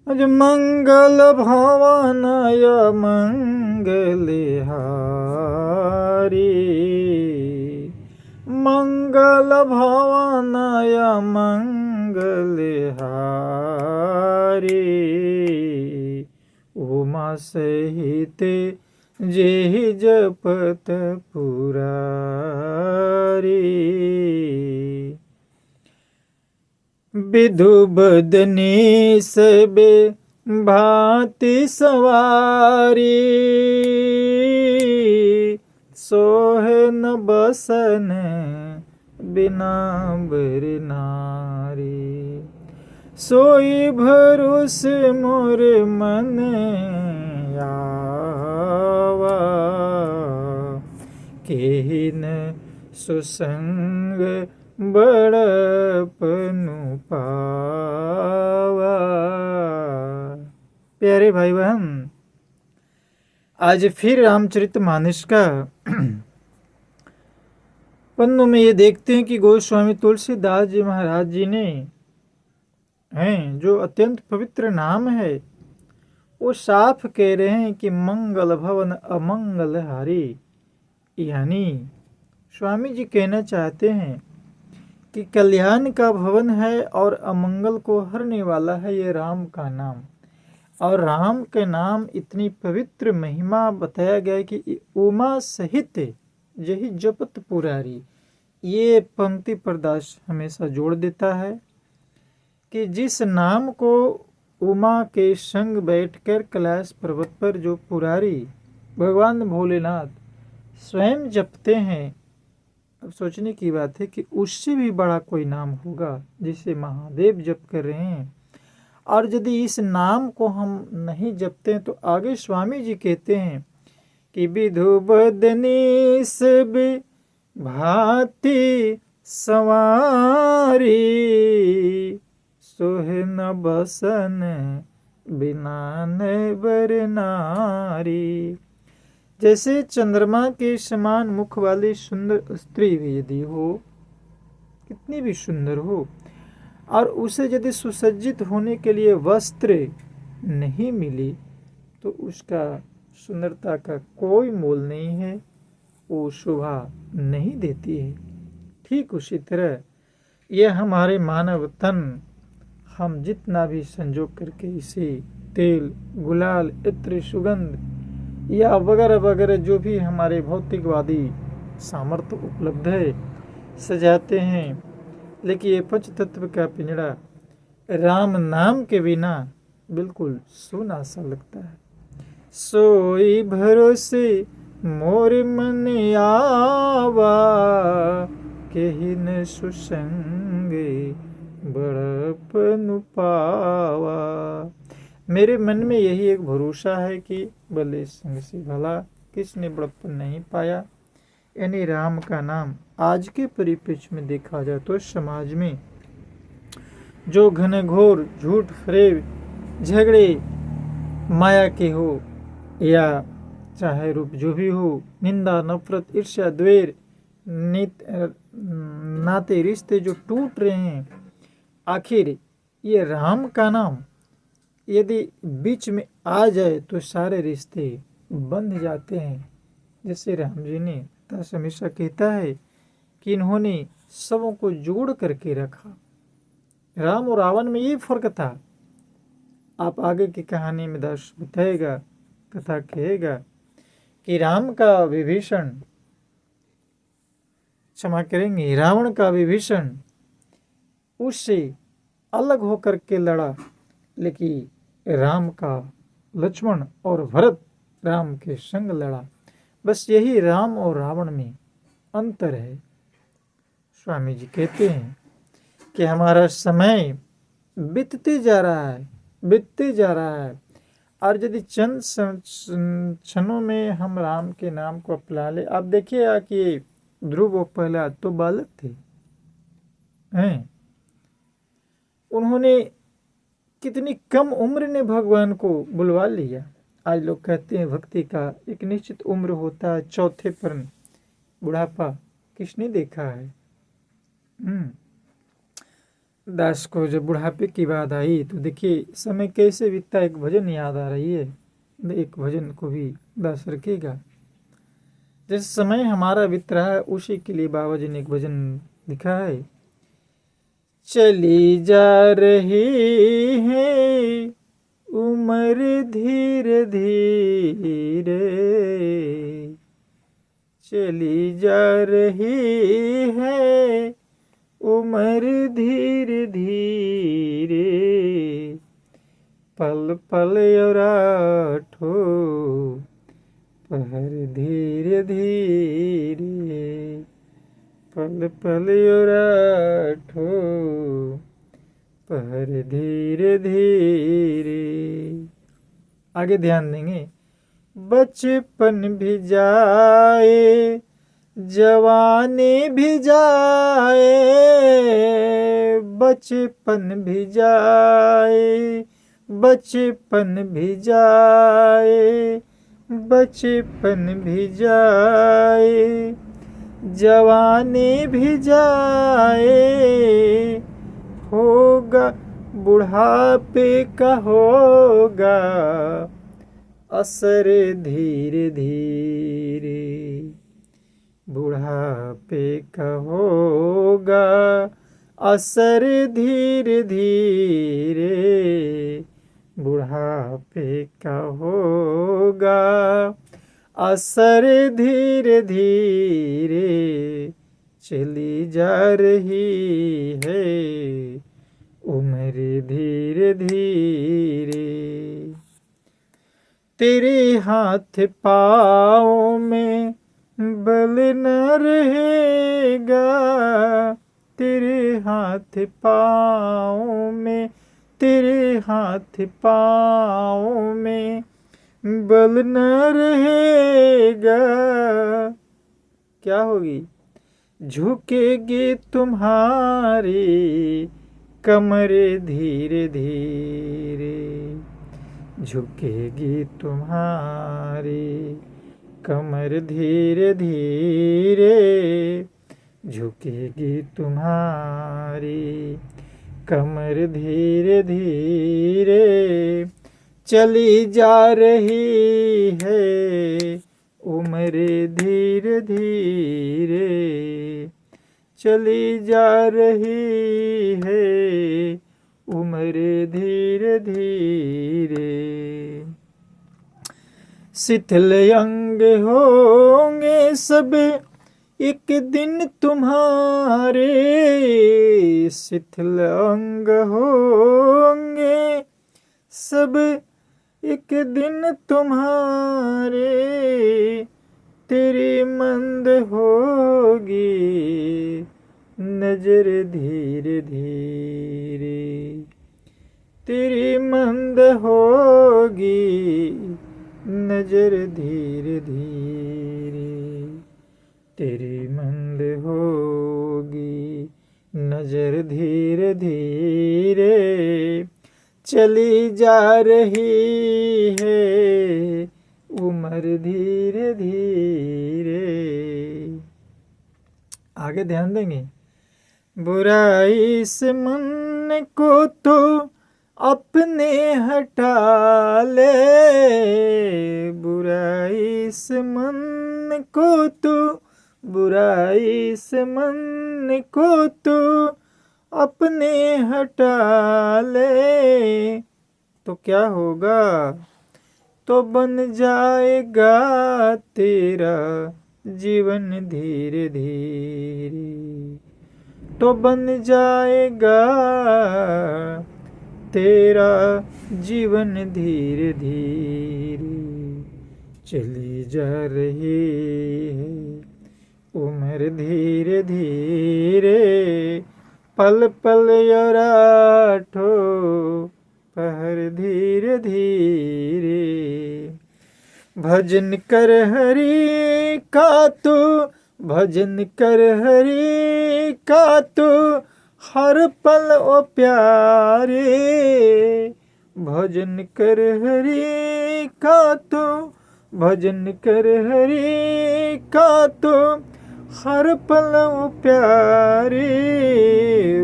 अज मंगल भवनय मंगलहारी, मंगल भवनय मंगलहारी। उमा सहित जेहि जपत पुरारी, विधु बदनी सबे भांति सवारी। सोहे न बसन बिना बर नारी, सोई भरोस मोर मन आवा। केहिन सुसंग बड़पनु पावा। प्यारे भाई बहन, आज फिर रामचरितमानस का पन्नों में ये देखते हैं कि गोस्वामी तुलसीदास जी महाराज जी ने हैं जो अत्यंत पवित्र नाम है, वो साफ कह रहे हैं कि मंगल भवन अमंगल हारी। यानी स्वामी जी कहना चाहते हैं कि कल्याण का भवन है और अमंगल को हरने वाला है ये राम का नाम। और राम के नाम इतनी पवित्र महिमा बताया गया है कि उमा सहित यही जपत पुरारी। ये पंक्ति प्रदास हमेशा जोड़ देता है कि जिस नाम को उमा के संग बैठकर कैलाश पर्वत पर जो पुरारी भगवान भोलेनाथ स्वयं जपते हैं, अब सोचने की बात है कि उससे भी बड़ा कोई नाम होगा जिसे महादेव जप कर रहे हैं। और यदि इस नाम को हम नहीं जपते हैं तो आगे स्वामी जी कहते हैं कि विधु बदनी सब भांति सवारी, सोहे न बसन बिना बर नारी। जैसे चंद्रमा के समान मुख वाली सुंदर स्त्री भी यदि हो, कितनी भी सुंदर हो, और उसे यदि सुसज्जित होने के लिए वस्त्र नहीं मिली तो उसका सुंदरता का कोई मोल नहीं है, वो शोभा नहीं देती है। ठीक उसी तरह यह हमारे मानव तन, हम जितना भी संजोग करके इसे तेल, गुलाल, इत्र, सुगंध या वगैरह वगैरह जो भी हमारे भौतिकवादी सामर्थ्य उपलब्ध है सजाते हैं, लेकिन ये पंच तत्व का पिंजड़ा राम नाम के बिना बिल्कुल सूना सा लगता है। सोई भरोसे मोर मन आवा, केहिन सुसंगे बड़पनु पावा। मेरे मन में यही एक भरोसा है कि भले संग से भला, किसने बड़प्पन नहीं पाया। यानी राम का नाम आज के परिप्रेक्ष्य में देखा जाए तो समाज में जो घनघोर झूठ, फरेब, झगड़े माया के हो या चाहे रूप जो भी हो, निंदा, नफरत, ईर्ष्या, द्वेर, नाते रिश्ते जो टूट रहे हैं, आखिर ये राम का नाम यदि बीच में आ जाए तो सारे रिश्ते बंध जाते हैं। जैसे राम जी ने हमेशा कहता है कि इन्होंने सबों को जोड़ करके रखा। राम और रावण में ये फर्क था। आप आगे की कहानी में दास बताएगा, कथा कहेगा कि राम का विभीषण, क्षमा करेंगे, रावण का विभीषण उससे अलग होकर के लड़ा, लेकिन राम का लक्ष्मण और भरत राम के संग लड़ा। बस यही राम और रावण में अंतर है। स्वामी जी कहते हैं कि हमारा समय बीतते जा रहा है, बीतते जा रहा है, और यदि चंद क्षणों में हम राम के नाम को अपना ले। आप देखिए कि ध्रुव और प्रहलाद तो बालक थे हैं, उन्होंने कितनी कम उम्र ने भगवान को बुलवा लिया। आज लोग कहते हैं भक्ति का एक निश्चित उम्र होता है, चौथे पर बुढ़ापा किसने देखा है। दास को जब बुढ़ापे की बात आई तो देखिए समय कैसे बीतता, एक भजन याद आ रही है, एक भजन को भी दास रखेगा। जिस समय हमारा बीत रहा है उसी के लिए बाबा जी ने एक भजन लिखा है। चली जा रही है उम्र धीरे धीरे, चली जा रही है उम्र धीरे धीरे, पल पल और आठो पहर धीरे धीरे, पल पल और आठो पहर धीरे धीरे। आगे ध्यान देंगे। बचपन भी जाए जवानी भी जाए, बचपन भी जाए, बचपन भी जाए, बचपन भी जाए, जवानी भी जाए, होगा बुढ़ापे का होगा असर धीरे धीरे, बुढ़ापे का होगा असर धीरे धीरे, बुढ़ापे का होगा असर धीरे धीरे, चली जा रही है उम्र धीरे धीरे। तेरे हाथ पाँव में बल न रहेगा, तेरे हाथ पाँव में, तेरे हाथ पाँव में बल न रहेगा। क्या होगी? झुकेगी तुम्हारी कमर धीरे धीरे, झुकेगी तुम्हारी कमर धीरे धीरे, झुकेगी तुम्हारी कमर धीरे धीरे, चली जा रही है उम्र धीरे धीरे, चली जा रही है उम्र धीरे धीरे। शिथिल अंग होंगे सब एक दिन तुम्हारे, शिथिल अंग होंगे सब एक दिन तुम्हारे, तेरी मंद होगी नजर धीरे धीरे, तेरी मंद होगी नजर धीरे धीरे, तेरी मंद होगी नजर धीरे धीरे, चली जा रही है उम्र धीरे धीरे। आगे ध्यान देंगे। बुराई से मन को तो अपने हटा ले, बुराई से मन को तो, बुराई से मन को तो अपने हटा ले, तो क्या होगा? तो बन जाएगा तेरा जीवन धीरे धीरे, तो बन जाएगा तेरा जीवन धीरे धीरे, चली जा रही है उम्र धीरे धीरे, पल पल और आठो पहर धीरे धीरे, भजन कर हरि का तू, भजन कर हरि का तू हर पल ओ प्यारे, भजन कर हरि का तू, भजन कर हरि का तू हर पल प्यारे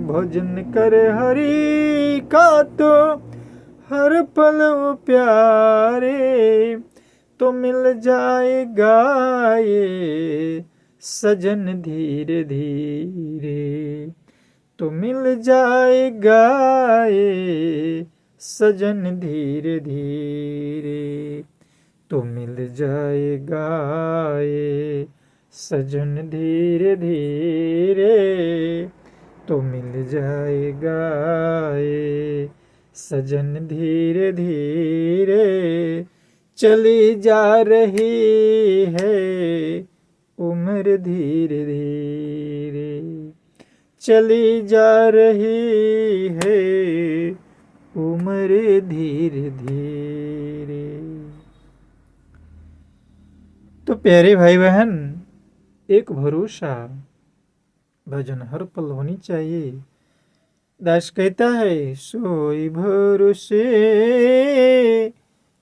भजन कर हरि का तो हर पल प्यारे तो मिल जाएगा ये सजन धीरे धीरे तो मिल जाएगा ये सजन धीरे धीरे तो मिल जाएगा ये सजन धीरे धीरे तो मिल जाएगा ये सजन धीरे धीरे चली जा रही है उम्र धीरे धीरे चली जा रही है उम्र धीरे धीरे। तो प्यारे भाई बहन, एक भरोसा भजन हर पल होनी चाहिए। दास कहता है सोई भरोसे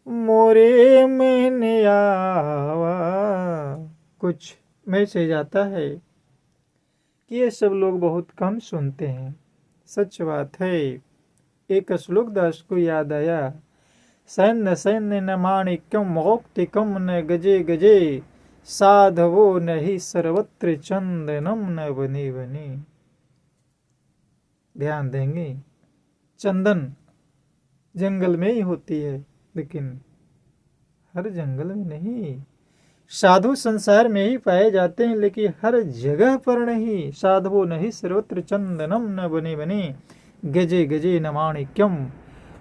मोरे मैंने आवा। कुछ मैसेज आता है कि ये सब लोग बहुत कम सुनते हैं। सच बात है। एक श्लोक दास को याद आया, सैन्य सैन्य न माणिक्यम मौक्तिकम न गजे गजे साधवो नहीं सर्वत्र चंदनम न बनी बनी। ध्यान देंगे, चंदन जंगल में ही होती है, लेकिन हर जंगल में नहीं। साधु संसार में ही पाए जाते हैं, लेकिन हर जगह पर नहीं। साधवो नहीं सर्वत्र चंदनम न बनी बनी गजे गजे न माणिक्यम।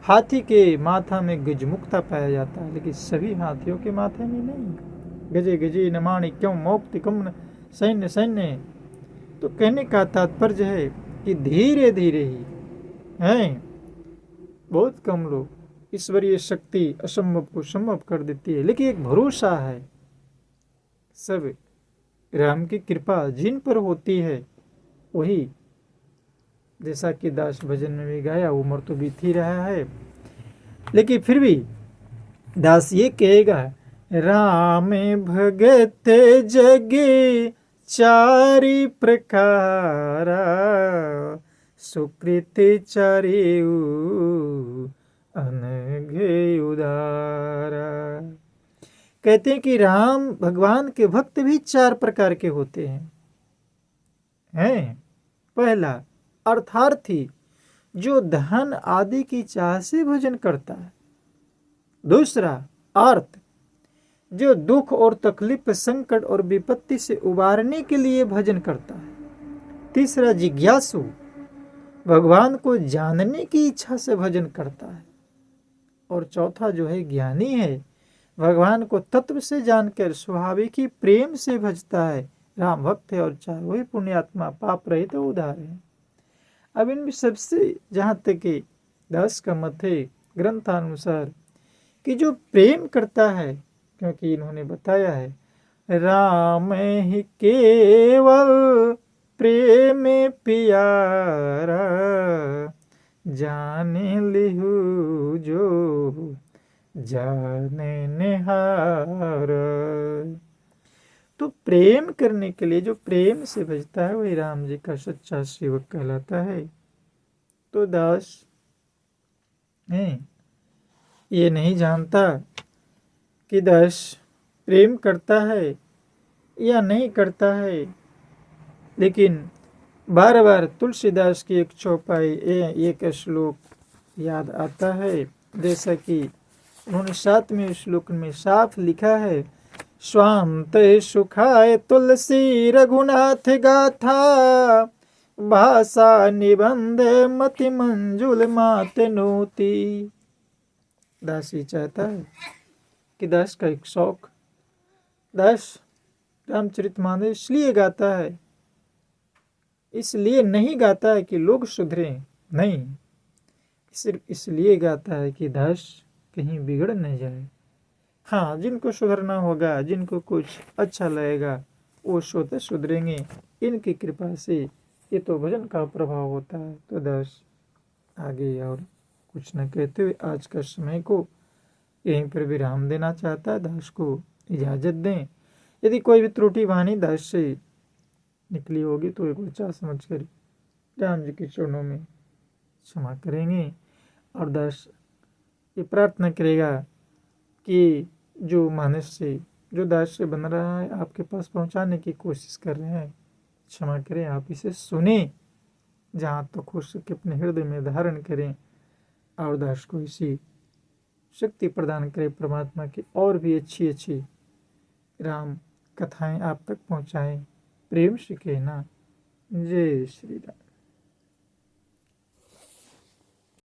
हाथी के माथा में गजमुक्ता पाया जाता है, लेकिन सभी हाथियों के माथे में नहीं। गजे गजे न माणिक्यम मौक्तिकम सैन्य सैन्य। तो कहने का तात्पर्य है कि धीरे धीरे ही हैं। बहुत कम लोग ईश्वरीय शक्ति असंभव को संभव कर देती है, लेकिन एक भरोसा है। सब राम की कृपा जिन पर होती है वही, जैसा कि दास भजन में भी गाया, उम्र तो बीत ही रहा है, लेकिन फिर भी दास ये कहेगा, राम भगत जगे चारि प्रकारा सुकृत चारिउ अनघे उदारा। कहते हैं कि राम भगवान के भक्त भी 4 प्रकार के होते हैं। पहला अर्थार्थी, जो धन आदि की चाह से भजन करता है। दूसरा आर्त, जो दुख और तकलीफ, संकट और विपत्ति से उबारने के लिए भजन करता है। तीसरा जिज्ञासु, भगवान को जानने की इच्छा से भजन करता है। और चौथा जो है ज्ञानी है, भगवान को तत्व से जानकर स्वाभाविक ही प्रेम से भजता है। राम भक्त है और 4 वही पुण्यात्मा, पाप रहित तो उदार है। अब इनमें सबसे जहाँ तक कि दास का मत है ग्रंथानुसार कि जो प्रेम करता है, क्योंकि इन्होंने बताया है राम ही केवल प्रेम प्यारा जाने लिहु जो जाने निहार। तो प्रेम करने के लिए जो प्रेम से भजता है वही राम जी का सच्चा सेवक कहलाता है। तो दास ये नहीं जानता कि दास प्रेम करता है या नहीं करता है, लेकिन बार बार तुलसीदास की एक चौपाई एक श्लोक याद आता है, जैसा कि उन्होंने 7वें श्लोक में साफ लिखा है, स्वांत सुखाय तुलसी रघुनाथ गाथा भाषा निबंध मति मंजुल मात नोती। दास ही चाहता है कि दास का एक शौक, दास रामचरितमानस इसलिए गाता है, इसलिए नहीं गाता है कि लोग सुधरें, नहीं, सिर्फ इसलिए गाता है कि दास कहीं बिगड़ न जाए। हाँ, जिनको सुधरना होगा, जिनको कुछ अच्छा लगेगा, वो स्वतः सुधरेंगे इनकी कृपा से। ये तो भजन का प्रभाव होता है। तो दास आगे और कुछ न कहते हुए आज का समय को यहीं पर विराम देना चाहता है। दास को इजाज़त दें। यदि कोई भी त्रुटि वाणी दास से निकली होगी तो एक बच्चा समझ कर राम जी के चरणों में क्षमा करेंगे। और दास ये प्रार्थना करेगा कि जो मनुष्य जो दास से बन रहा है आपके पास पहुंचाने की कोशिश कर रहे हैं, क्षमा करें, आप इसे सुने, जहाँ तक हो सके अपने हृदय में धारण करें और दास को इसी शक्ति प्रदान करे परमात्मा की और भी अच्छी अच्छी राम कथाएं आप तक पहुंचाएं। प्रेम से कहना जय श्री राम।